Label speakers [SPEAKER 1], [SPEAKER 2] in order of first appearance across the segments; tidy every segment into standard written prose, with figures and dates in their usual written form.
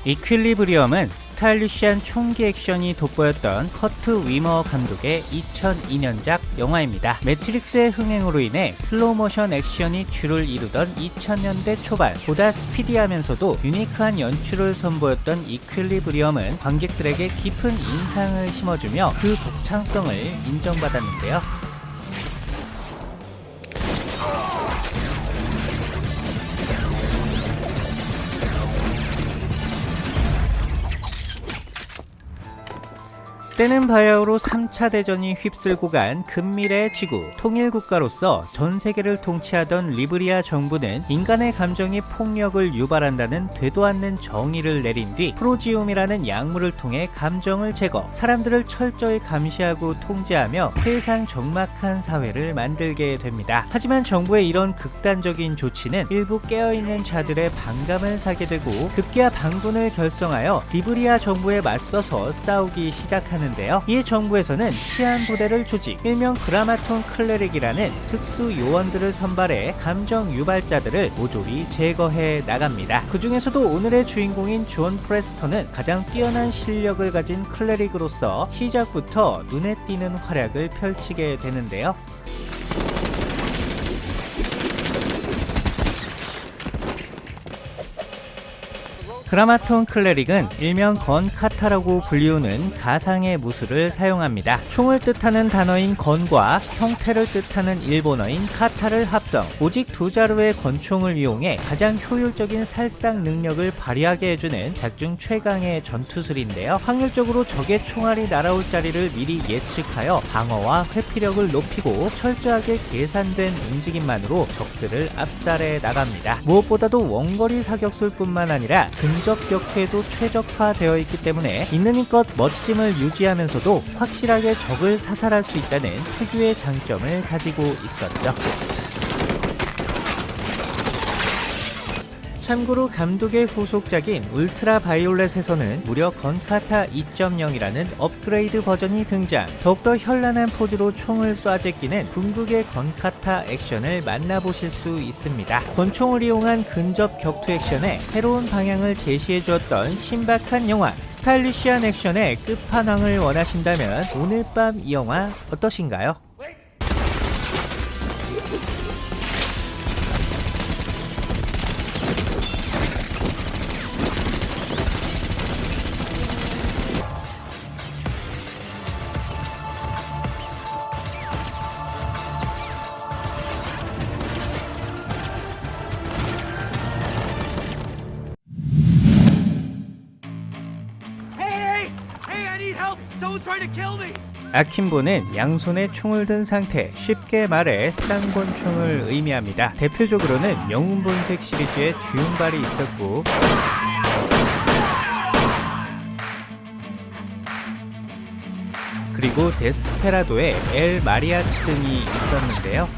[SPEAKER 1] 이퀄리브리엄은 스타일리시한 총기 액션이 돋보였던 커트 위머 감독의 2002년작 영화입니다. 매트릭스의 흥행으로 인해 슬로우모션 액션이 주를 이루던 2000년대 초반, 보다 스피디하면서도 유니크한 연출을 선보였던 이퀄리브리엄은 관객들에게 깊은 인상을 심어주며 그 독창성을 인정받았는데요. 때는 바야흐로 3차 대전이 휩쓸고 간 근미래의 지구, 통일국가로서 전 세계를 통치하던 리브리아 정부는 인간의 감정이 폭력을 유발한다는 되도 않는 정의를 내린 뒤 프로지움이라는 약물을 통해 감정을 제거, 사람들을 철저히 감시하고 통제하며 세상 적막한 사회를 만들게 됩니다. 하지만 정부의 이런 극단적인 조치는 일부 깨어있는 자들의 반감을 사게 되고 급기야 반군을 결성하여 리브리아 정부에 맞서서 싸우기 시작하는 이에 정부에서는 치안 부대를 조직, 일명 그라마톤 클레릭이라는 특수 요원들을 선발해 감정 유발자들을 모조리 제거해 나갑니다. 그 중에서도 오늘의 주인공인 존 프레스턴은 가장 뛰어난 실력을 가진 클레릭으로서 시작부터 눈에 띄는 활약을 펼치게 되는데요. 그라마톤 클레릭은 일명 건카타라고 불리우는 가상의 무술을 사용합니다. 총을 뜻하는 단어인 건과 형태를 뜻하는 일본어인 카타를 합성, 오직 두 자루의 권총을 이용해 가장 효율적인 살상 능력을 발휘하게 해주는 작중 최강의 전투술인데요. 확률적으로 적의 총알이 날아올 자리를 미리 예측하여 방어와 회피력을 높이고 철저하게 계산된 움직임만으로 적들을 압살해 나갑니다. 무엇보다도 원거리 사격술뿐만 아니라 근접 격투에도 최적화되어 있기 때문에 있는 힘껏 멋짐을 유지하면서도 확실하게 적을 사살할 수 있다는 특유의 장점을 가지고 있었죠. 참고로 감독의 후속작인 울트라 바이올렛에서는 무려 건카타 2.0이라는 업그레이드 버전이 등장, 더욱더 현란한 포즈로 총을 쏴 제끼는 궁극의 건카타 액션을 만나보실 수 있습니다. 권총을 이용한 근접 격투 액션에 새로운 방향을 제시해 주었던 신박한 영화, 스타일리시한 액션의 끝판왕을 원하신다면 오늘 밤 이 영화 어떠신가요? 아킴보는 양손에 총을 든 상태, 쉽게 말해 쌍권총을 의미합니다. 대표적으로는 영웅본색 시리즈의 주윤발이 있었고, 그리고 데스페라도의 엘 마리아치 등이 있었는데요.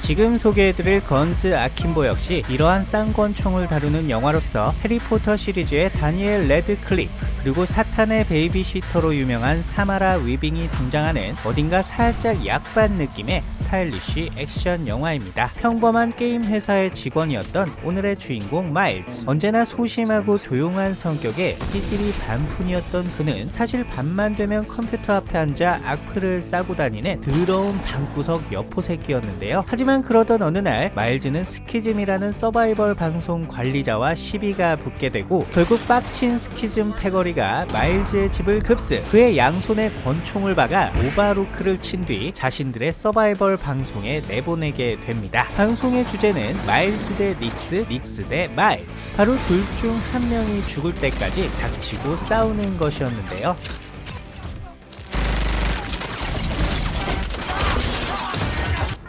[SPEAKER 1] 지금 소개해드릴 건스 아킴보 역시 이러한 쌍권총을 다루는 영화로서 해리포터 시리즈의 다니엘 레드클리프, 그리고 사탄의 베이비시터로 유명한 사마라 위빙이 등장하는 어딘가 살짝 약반 느낌의 스타일리시 액션 영화입니다. 평범한 게임 회사의 직원이었던 오늘의 주인공 마일즈, 언제나 소심하고 조용한 성격에 찌질이 반푼이었던 그는 사실 밤만 되면 컴퓨터 앞에 앉아 악플을 싸고 다니는 더러운 방구석 여포새끼였는데요. 하지만 그러던 어느 날 마일즈는 스키즘이라는 서바이벌 방송 관리자와 시비가 붙게 되고 결국 빡친 스키즘 패거리가 마일즈의 집을 급습, 그의 양손에 권총을 박아 오바로크를 친 뒤 자신들의 서바이벌 방송에 내보내게 됩니다. 방송의 주제는 마일즈 대 닉스, 닉스 대 마일즈, 바로 둘 중 한 명이 죽을 때까지 닥치고 싸우는 것이었는데요.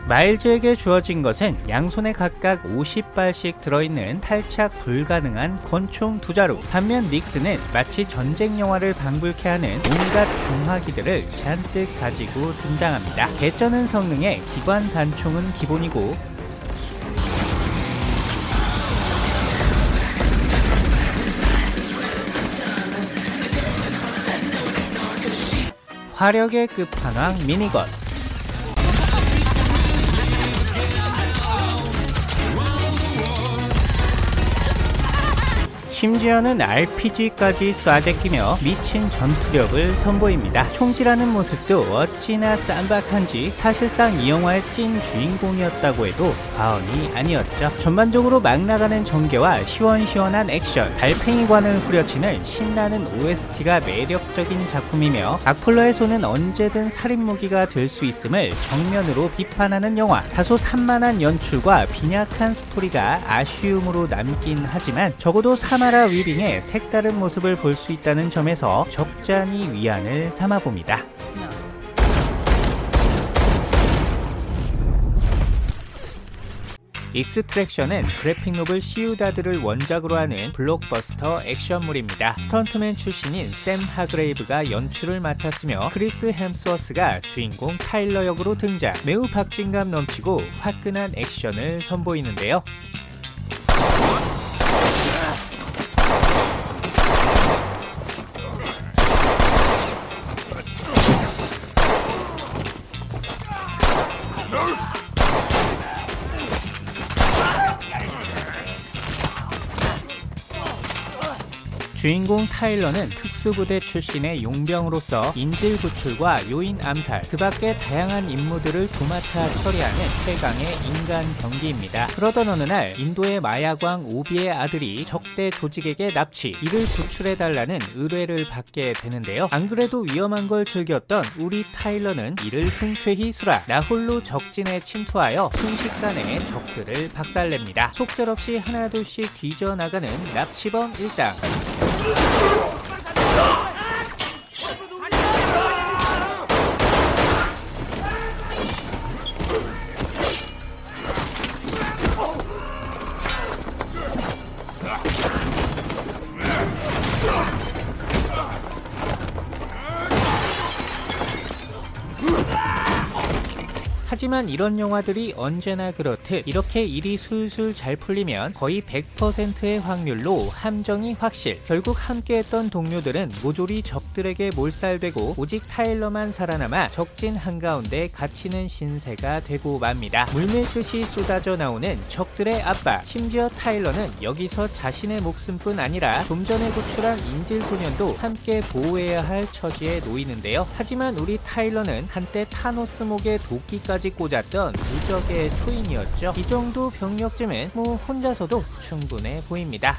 [SPEAKER 1] 마일즈에게 주어진 것은 양손에 각각 50발씩 들어있는 탈착 불가능한 권총 두 자루, 반면 닉스는 마치 전쟁 영화를 방불케 하는 온갖 중화기들을 잔뜩 가지고 등장합니다. 개쩌는 성능의 기관 단총은 기본이고 화력의 끝판왕 미니건, 심지어는 RPG까지 쏴제끼며 미친 전투력을 선보입니다. 총질하는 모습도 어찌나 쌈박한지 사실상 이 영화의 찐 주인공이었다고 해도 과언이 아니었죠. 전반적으로 막 나가는 전개와 시원시원한 액션, 달팽이관을 후려치는 신나는 OST가 매력적인 작품이며 악플러의 손은 언제든 살인무기가 될 수 있음을 정면으로 비판하는 영화. 다소 산만한 연출과 빈약한 스토리가 아쉬움으로 남긴 하지만 적어도 사마라 위빙의 색다른 모습을 볼 수 있다는 점에서 적잖이 위안을 삼아봅니다. 익스트랙션은 그래픽 노블 시우다드를 원작으로 하는 블록버스터 액션물입니다. 스턴트맨 출신인 샘 하그레이브가 연출을 맡았으며 크리스 햄스워스가 주인공 타일러 역으로 등장. 매우 박진감 넘치고 화끈한 액션을 선보이는데요. 주인공 타일러는 특수부대 출신의 용병으로서 인질 구출과 요인 암살, 그 밖의 다양한 임무들을 도맡아 처리하는 최강의 인간 병기입니다. 그러던 어느 날 인도의 마약왕 오비의 아들이 적대 조직에게 납치, 이를 구출해달라는 의뢰를 받게 되는데요. 안 그래도 위험한 걸 즐겼던 우리 타일러는 이를 흔쾌히 수락, 나홀로 적진에 침투하여 순식간에 적들을 박살냅니다. 속절없이 하나둘씩 뒤져나가는 납치범 일당. 하지만 이런 영화들이 언제나 그렇듯 이렇게 일이 술술 잘 풀리면 거의 100%의 확률로 함정이 확실. 결국 함께했던 동료들은 모조리 적들에게 몰살되고 오직 타일러만 살아남아 적진 한가운데 갇히는 신세가 되고 맙니다. 물밀듯이 쏟아져 나오는 적들의 압박. 심지어 타일러는 여기서 자신의 목숨뿐 아니라 좀 전에 구출한 인질 소년도 함께 보호해야 할 처지에 놓이는데요. 하지만 우리 타일러는 한때 타노스 목에 도끼까지 꽂았던 무적의 초인이었죠. 이 정도 병력쯤은 혼자서도 충분해 보입니다.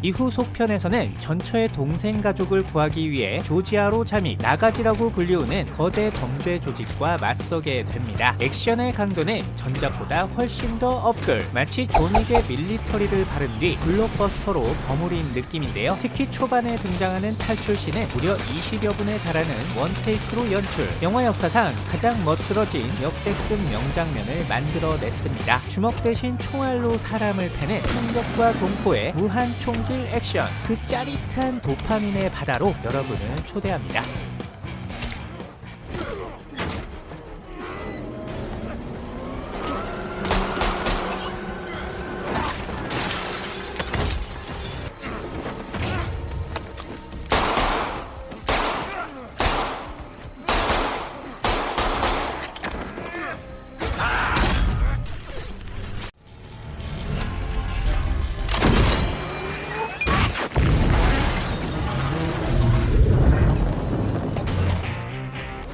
[SPEAKER 1] 이후 속편에서는 전처의 동생 가족을 구하기 위해 조지아로 잠입, 나가지라고 불리우는 거대 범죄 조직과 맞서게 됩니다. 액션의 강도는 전작보다 훨씬 더 업글. 마치 존윅의 밀리터리를 바른 뒤 블록버스터로 버무린 느낌인데요. 특히 초반에 등장하는 탈출씬은 무려 20여 분에 달하는 원테이크로 연출. 영화 역사상 가장 멋들어진 역대급 명장면을 만들어냈습니다. 주먹 대신 총알로 사람을 패는 충격과 공포의 무한 총질 액션, 그 짜릿한 도파민의 바다로 여러분을 초대합니다.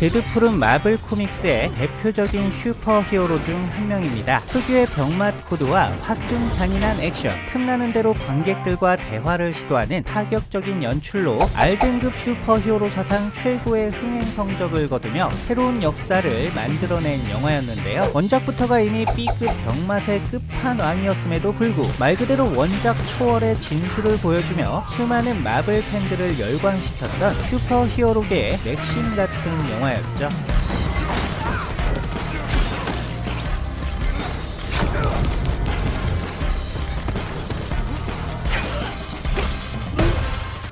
[SPEAKER 1] 데드풀은 마블 코믹스의 대표적인 슈퍼히어로 중 한 명입니다. 특유의 병맛 코드와 화끈 잔인한 액션, 틈나는 대로 관객들과 대화를 시도하는 파격적인 연출로 R등급 슈퍼히어로 사상 최고의 흥행 성적을 거두며 새로운 역사를 만들어낸 영화였는데요. 원작부터가 이미 B급 병맛의 끝판왕이었음에도 불구하고 말 그대로 원작 초월의 진수를 보여주며 수많은 마블 팬들을 열광시켰던 슈퍼히어로계의 맥심 같은 영화였죠.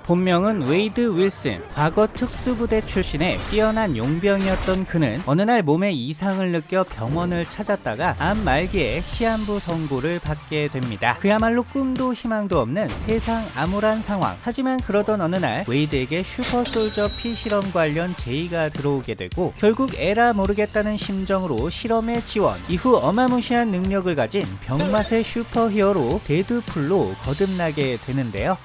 [SPEAKER 1] 본명은 웨이드 윌슨. 과거 특수부대 출신의 뛰어난 용병이었던 그는 어느 날 몸에 이상을 느껴 병원을 찾았다가 암 말기에 시한부 선고를 받게 됩니다. 그야말로 꿈도 희망도 없는 세상 암울한 상황. 하지만 그러던 어느 날 웨이드에게 슈퍼솔저 피 실험 관련 제의가 들어오게 되고 결국 에라 모르겠다는 심정으로 실험에 지원. 이후 어마무시한 능력을 가진 병맛의 슈퍼히어로 데드풀로 거듭나게 되는데요.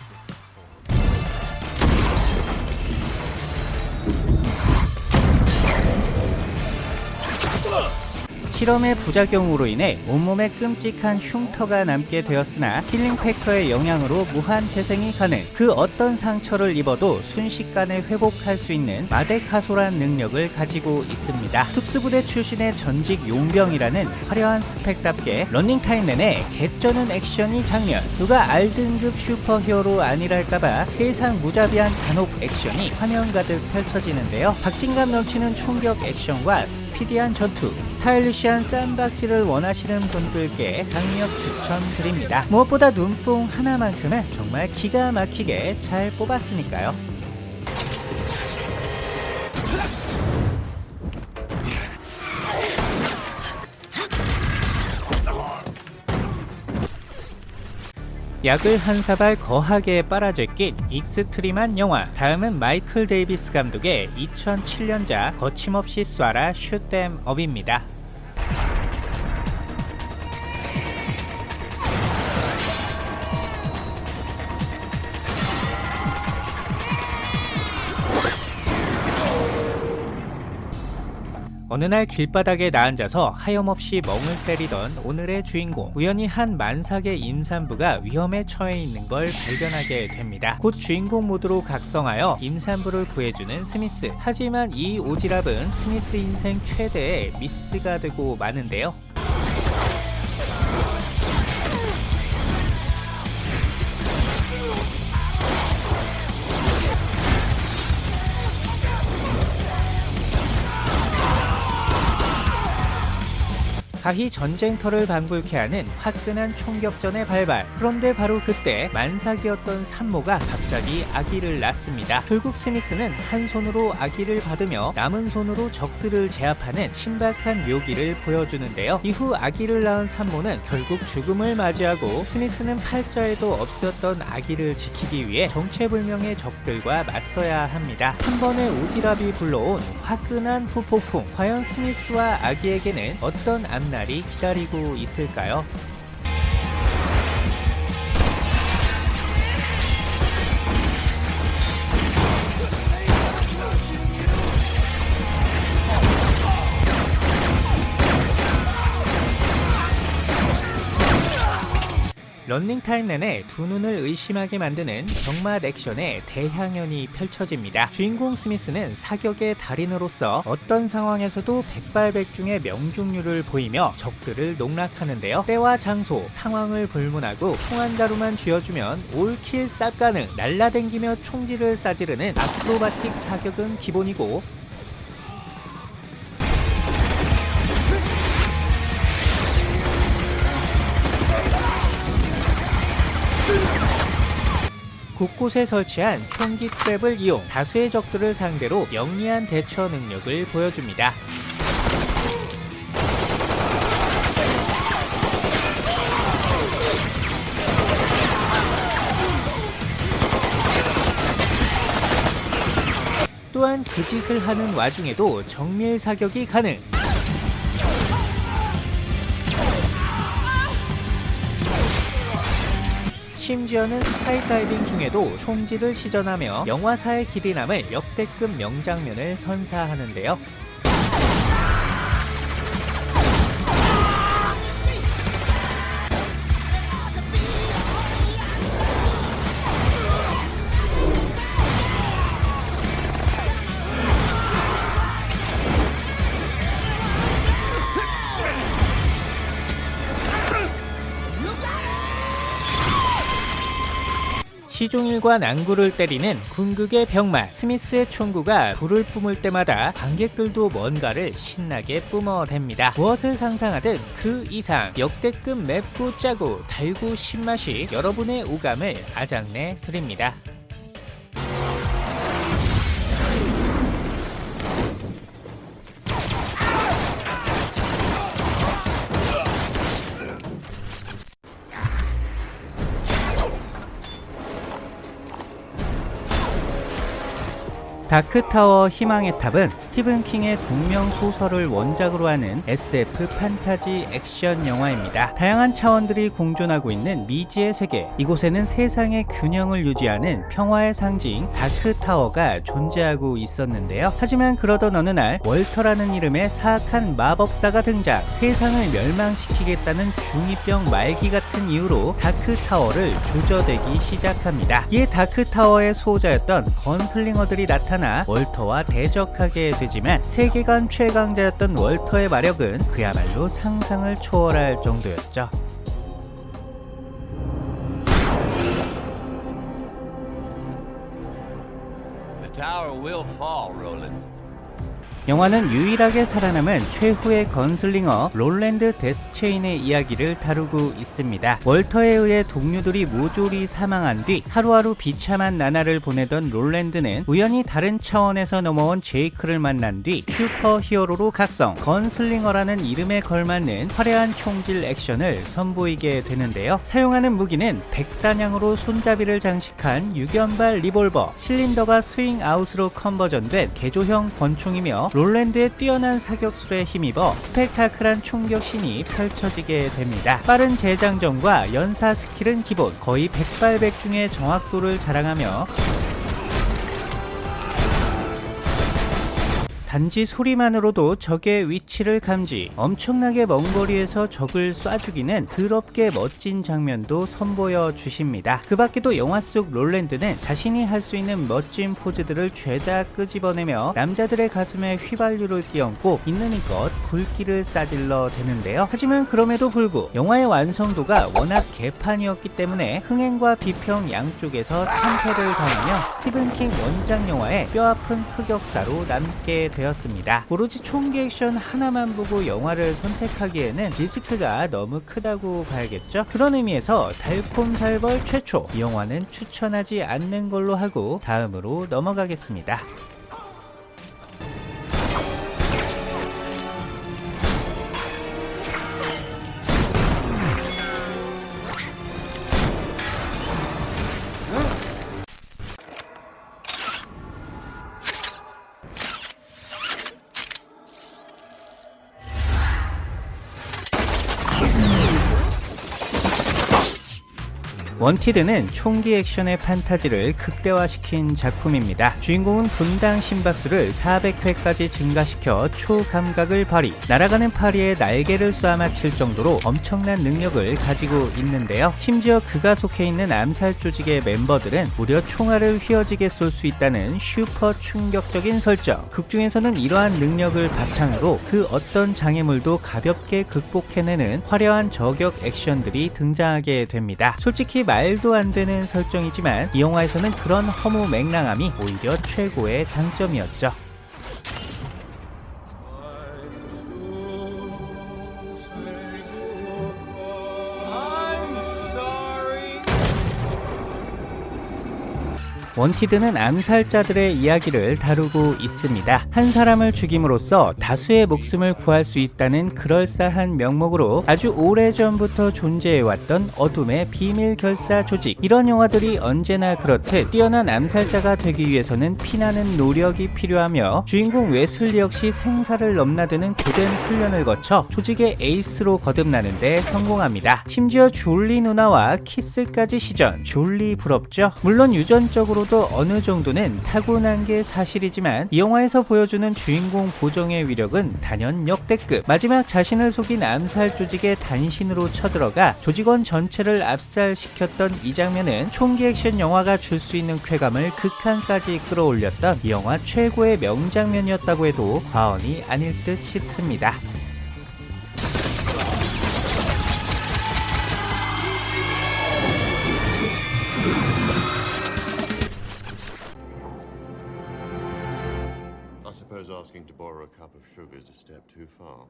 [SPEAKER 1] 실험의 부작용으로 인해 온몸에 끔찍한 흉터가 남게 되었으나 힐링 팩터의 영향으로 무한 재생이 가능. 그 어떤 상처를 입어도 순식간에 회복할 수 있는 마데카소란 능력을 가지고 있습니다. 특수부대 출신의 전직 용병이라는 화려한 스펙답게 런닝타임 내내 개쩌는 액션이 장면. 누가 R등급 슈퍼히어로 아니랄까봐 세상 무자비한 잔혹 액션이 화면 가득 펼쳐지는데요. 박진감 넘치는 총격 액션과 스피디한 전투, 스타일리시한 쌈박질을 원하시는 분들께 강력 추천드립니다. 무엇보다 눈뽕 하나만큼은 정말 기가 막히게 잘 뽑았으니까요. 약을 한 사발 거하게 빨아제낀 익스트림한 영화. 다음은 마이클 데이비스 감독의 2007년작 거침없이 쏴라 슛댐 업입니다. 어느 날 길바닥에 나앉아서 하염없이 멍을 때리던 오늘의 주인공. 우연히 한 만삭의 임산부가 위험에 처해 있는 걸 발견하게 됩니다. 곧 주인공 모드로 각성하여 임산부를 구해주는 스미스. 하지만 이 오지랖은 스미스 인생 최대의 미스가 되고 마는데요. 가히 전쟁터를 방불케 하는 화끈한 총격전의 발발. 그런데 바로 그때 만삭이었던 산모가 갑자기 아기를 낳습니다. 결국 스미스는 한 손으로 아기를 받으며 남은 손으로 적들을 제압하는 신박한 묘기를 보여주는데요. 이후 아기를 낳은 산모는 결국 죽음을 맞이하고 스미스는 팔자에도 없었던 아기를 지키기 위해 정체불명의 적들과 맞서야 합니다. 한 번의 오지랖이 불러온 화끈한 후폭풍. 과연 스미스와 아기에게는 어떤 앞날이 기다리고 있을까요? 런닝타임 내내 두 눈을 의심하게 만드는 병맛 액션의 대향연이 펼쳐집니다. 주인공 스미스는 사격의 달인으로서 어떤 상황에서도 백발백중의 명중률을 보이며 적들을 농락하는데요. 때와 장소, 상황을 불문하고 총 한 자루만 쥐어주면 올킬 쌉 가능. 날라댕기며 총질을 싸지르는 아크로바틱 사격은 기본이고, 곳곳에 설치한 총기 트랩을 이용 다수의 적들을 상대로 영리한 대처 능력을 보여줍니다. 또한 그 짓을 하는 와중에도 정밀 사격이 가능. 심지어는 스카이다이빙 중에도 총질을 시전하며 영화사의 길이 남을 역대급 명장면을 선사하는데요. 시종일관 안구를 때리는 궁극의 병맛. 스미스의 총구가 불을 뿜을 때마다 관객들도 뭔가를 신나게 뿜어댑니다. 무엇을 상상하든 그 이상 역대급 맵고 짜고 달고 신맛이 여러분의 오감을 아작내 드립니다. 다크타워 희망의 탑은 스티븐 킹의 동명 소설을 원작으로 하는 SF 판타지 액션 영화입니다. 다양한 차원들이 공존하고 있는 미지의 세계, 이곳에는 세상의 균형을 유지하는 평화의 상징 다크타워가 존재하고 있었는데요. 하지만 그러던 어느 날 월터라는 이름의 사악한 마법사가 등장, 세상을 멸망시키겠다는 중2병 말기 같은 이유로 다크타워를 조져대기 시작합니다. 이에 다크타워의 수호자였던 건슬링어들이 나타나 월터와 대적하게 되지만 세계관 최강자였던 월터의 마력은 그야말로 상상을 초월할 정도였죠.
[SPEAKER 2] The tower will fall, Roland.
[SPEAKER 1] 영화는 유일하게 살아남은 최후의 건슬링어 롤랜드 데스체인의 이야기를 다루고 있습니다. 월터에 의해 동료들이 모조리 사망한 뒤 하루하루 비참한 나날을 보내던 롤랜드는 우연히 다른 차원에서 넘어온 제이크를 만난 뒤 슈퍼 히어로로 각성, 건슬링어라는 이름에 걸맞는 화려한 총질 액션을 선보이게 되는데요. 사용하는 무기는 100단향으로 손잡이를 장식한 유견발 리볼버, 실린더가 스윙 아웃으로 컨버전된 개조형 권총이며 롤랜드의 뛰어난 사격술에 힘입어 스펙타클한 총격신이 펼쳐지게 됩니다. 빠른 재장전과 연사 스킬은 기본, 거의 백발백중의 정확도를 자랑하며 단지 소리만으로도 적의 위치를 감지, 엄청나게 먼 거리에서 적을 쏴 죽이는 더럽게 멋진 장면도 선보여 주십니다. 그 밖에도 영화 속 롤랜드는 자신이 할 수 있는 멋진 포즈들을 죄다 끄집어내며 남자들의 가슴에 휘발유를 끼얹고 있는 이것 불길을 싸질러 대는데요. 하지만 그럼에도 불구 영화의 완성도가 워낙 개판이었기 때문에 흥행과 비평 양쪽에서 참패를 당하며 스티븐 킹 원작 영화의 뼈아픈 흑역사로 남게 되었습니다. 오로지 총기 액션 하나만 보고 영화를 선택하기에는 리스크가 너무 크다고 봐야겠죠. 그런 의미에서 달콤살벌 최초, 이 영화는 추천하지 않는 걸로 하고 다음으로 넘어가겠습니다. 원티드는 총기 액션의 판타지를 극대화시킨 작품입니다. 주인공은 분당 심박수를 400회까지 증가시켜 초감각을 발휘, 날아가는 파리에 날개를 쏴 맞힐 정도로 엄청난 능력을 가지고 있는데요. 심지어 그가 속해 있는 암살 조직의 멤버들은 무려 총알을 휘어지게 쏠 수 있다는 슈퍼 충격적인 설정. 극중에서는 이러한 능력을 바탕으로 그 어떤 장애물도 가볍게 극복해내는 화려한 저격 액션들이 등장하게 됩니다. 솔직히 말도 안 되는 설정이지만 이 영화에서는 그런 허무 맹랑함이 오히려 최고의 장점이었죠. 원티드는 암살자들의 이야기를 다루고 있습니다. 한 사람을 죽임으로써 다수의 목숨을 구할 수 있다는 그럴싸한 명목으로 아주 오래전부터 존재해왔던 어둠의 비밀 결사 조직. 이런 영화들이 언제나 그렇듯 뛰어난 암살자가 되기 위해서는 피나는 노력이 필요하며 주인공 웨슬리 역시 생사를 넘나드는 고된 훈련을 거쳐 조직의 에이스로 거듭나는 데 성공합니다. 심지어 졸리 누나와 키스까지 시전. 졸리 부럽죠? 물론 유전적으로 도 어느 정도는 타고난 게 사실이지만 이 영화에서 보여주는 주인공 보정의 위력은 단연 역대급. 마지막 자신을 속인 암살 조직의 단신으로 쳐들어가 조직원 전체를 압살시켰던 이 장면은 총기 액션 영화가 줄 수 있는 쾌감을 극한까지 끌어올렸던 이 영화 최고의 명장면이었다고 해도 과언이 아닐 듯 싶습니다.
[SPEAKER 3] I suppose asking to borrow a cup of sugar is a step too far.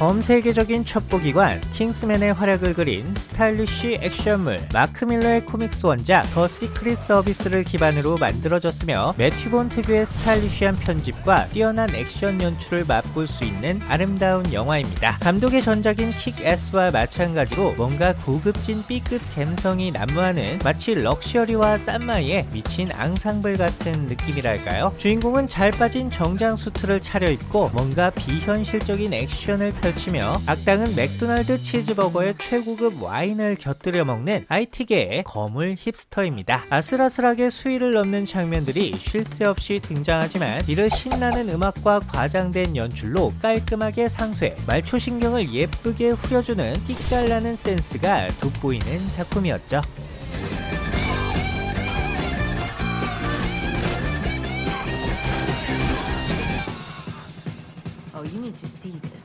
[SPEAKER 1] 범세계적인 첩보기관 킹스맨의 활약을 그린 스타일리쉬 액션물 마크 밀러의 코믹스 원작 더 시크릿 서비스를 기반으로 만들어졌으며 매튜 본 특유의 스타일리쉬한 편집과 뛰어난 액션 연출을 맛볼 수 있는 아름다운 영화입니다. 감독의 전작인 킥-애스와 마찬가지로 뭔가 고급진 B급 감성이 난무하는 마치 럭셔리와 싼마이의 미친 앙상블 같은 느낌이랄까요? 주인공은 잘 빠진 정장 수트를 차려입고 뭔가 비현실적인 액션을 펼치며 악당은 맥도날드 치즈버거에 최고급 와인을 곁들여 먹는 IT계의 거물 힙스터입니다. 아슬아슬하게 수위를 넘는 장면들이 쉴 새 없이 등장하지만 이를 신나는 음악과 과장된 연출로 깔끔하게 상쇄, 말초신경을 예쁘게 후려주는 끽깔나는 센스가 돋보이는 작품이었죠.
[SPEAKER 4] Oh, you need to see this.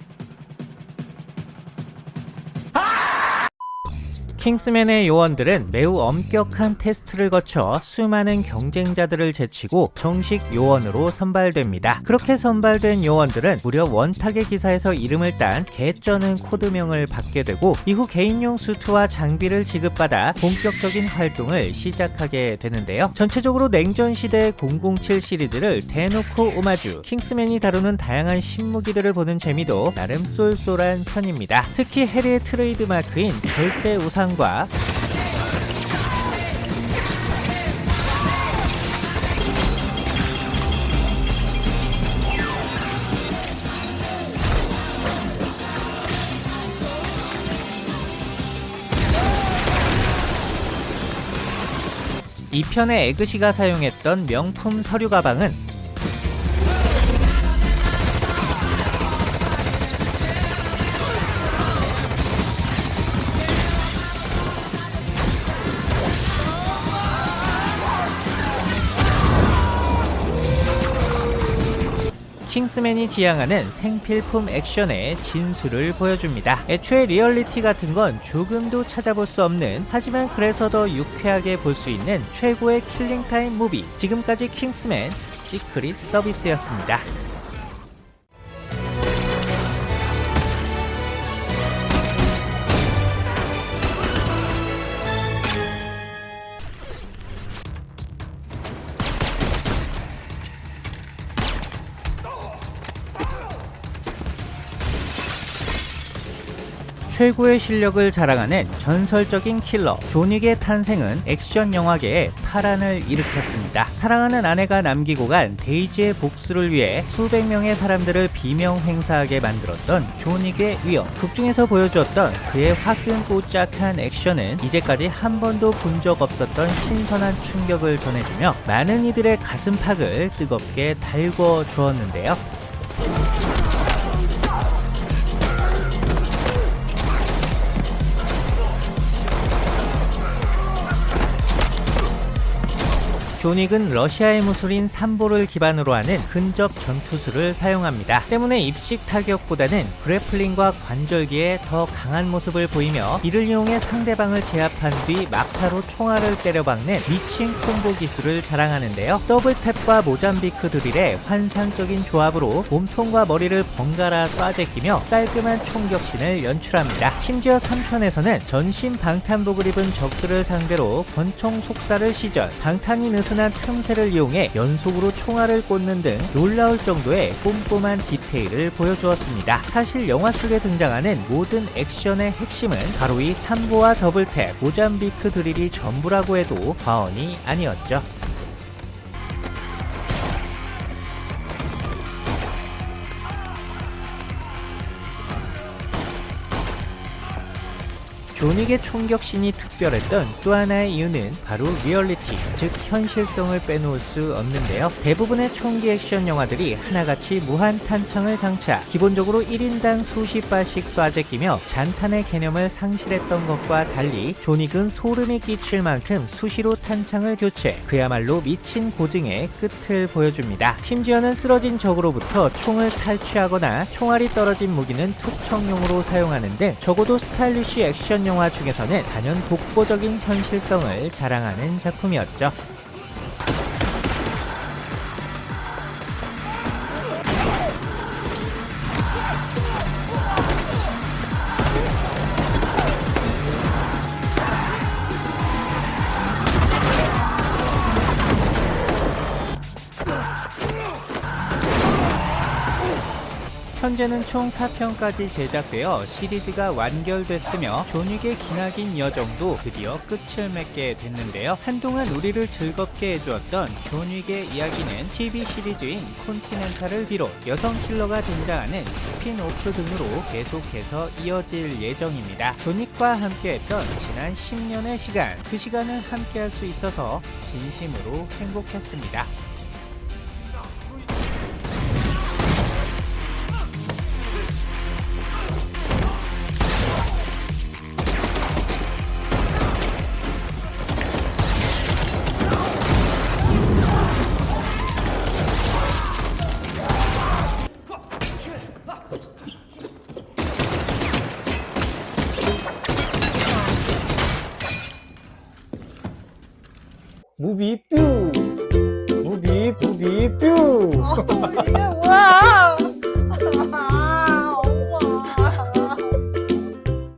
[SPEAKER 1] 킹스맨의 요원들은 매우 엄격한 테스트를 거쳐 수많은 경쟁자들을 제치고 정식 요원으로 선발됩니다. 그렇게 선발된 요원들은 무려 원탁의 기사에서 이름을 딴 개쩌는 코드명을 받게 되고 이후 개인용 수트와 장비를 지급받아 본격적인 활동을 시작하게 되는데요. 전체적으로 냉전시대 007 시리즈를 대놓고 오마주, 킹스맨이 다루는 다양한 신무기들을 보는 재미도 나름 쏠쏠한 편입니다. 특히 해리의 트레이드 마크인 절대 우상과 이 편의 에그시가 사용했던 명품 서류 가방은 킹스맨이 지향하는 생필품 액션의 진수를 보여줍니다. 애초에 리얼리티 같은 건 조금도 찾아볼 수 없는, 하지만 그래서 더 유쾌하게 볼 수 있는 최고의 킬링타임 무비, 지금까지 킹스맨 시크릿 서비스였습니다. 최고의 실력을 자랑하는 전설적인 킬러 존윅의 탄생은 액션 영화계에 파란을 일으켰습니다. 사랑하는 아내가 남기고 간 데이지의 복수를 위해 수백 명의 사람들을 비명 행사하게 만들었던 존윅의 위엄, 극중에서 보여주었던 그의 화끈뽀짝한 액션은 이제까지 한 번도 본 적 없었던 신선한 충격을 전해주며 많은 이들의 가슴팍을 뜨겁게 달궈 주었는데요. 존윅은 러시아의 무술인 삼보를 기반으로 하는 근접 전투술을 사용합니다. 때문에 입식 타격보다는 그래플링과 관절기에 더 강한 모습을 보이며 이를 이용해 상대방을 제압한 뒤 막타로 총알을 때려박는 미친 콤보 기술을 자랑하는데요. 더블탭과 모잠비크 드릴의 환상적인 조합으로 몸통과 머리를 번갈아 쏴제끼며 깔끔한 총격신을 연출합니다. 심지어 3편에서는 전신 방탄복을 입은 적들을 상대로 권총 속살을 시전, 방탄이 느슨한 틈새를 이용해 연속으로 총알을 꽂는 등 놀라울 정도의 꼼꼼한 디테일을 보여주었습니다. 사실 영화 속에 등장하는 모든 액션의 핵심은 바로 이 삼보와 더블탭, 모잠비크 드릴이 전부라고 해도 과언이 아니었죠. 존윅의 총격신이 특별했던 또 하나의 이유는 바로 리얼리티, 즉 현실성을 빼놓을 수 없는데요. 대부분의 총기 액션 영화들이 하나같이 무한 탄창을 장착, 기본적으로 1인당 수십 발씩 쏴제끼며 잔탄의 개념을 상실했던 것과 달리 존윅은 소름이 끼칠 만큼 수시로 탄창을 교체, 그야말로 미친 고증의 끝을 보여줍니다. 심지어는 쓰러진 적으로부터 총을 탈취하거나 총알이 떨어진 무기는 투척용으로 사용하는 등 적어도 스타일리쉬 액션 영화 중에서는 단연 독보적인 현실성을 자랑하는 작품이었죠. 현재는 총 4편까지 제작되어 시리즈가 완결됐으며 존 윅의 기나긴 여정도 드디어 끝을 맺게 됐는데요. 한동안 우리를 즐겁게 해주었던 존 윅의 이야기는 TV 시리즈인 콘티넨탈을 비롯 여성 킬러가 등장하는 스핀오프 등으로 계속해서 이어질 예정입니다. 존 윅과 함께했던 지난 10년의 시간, 그 시간을 함께할 수 있어서 진심으로 행복했습니다.
[SPEAKER 4] 무비 뾰 무비 뾰
[SPEAKER 5] 이게 뭐야?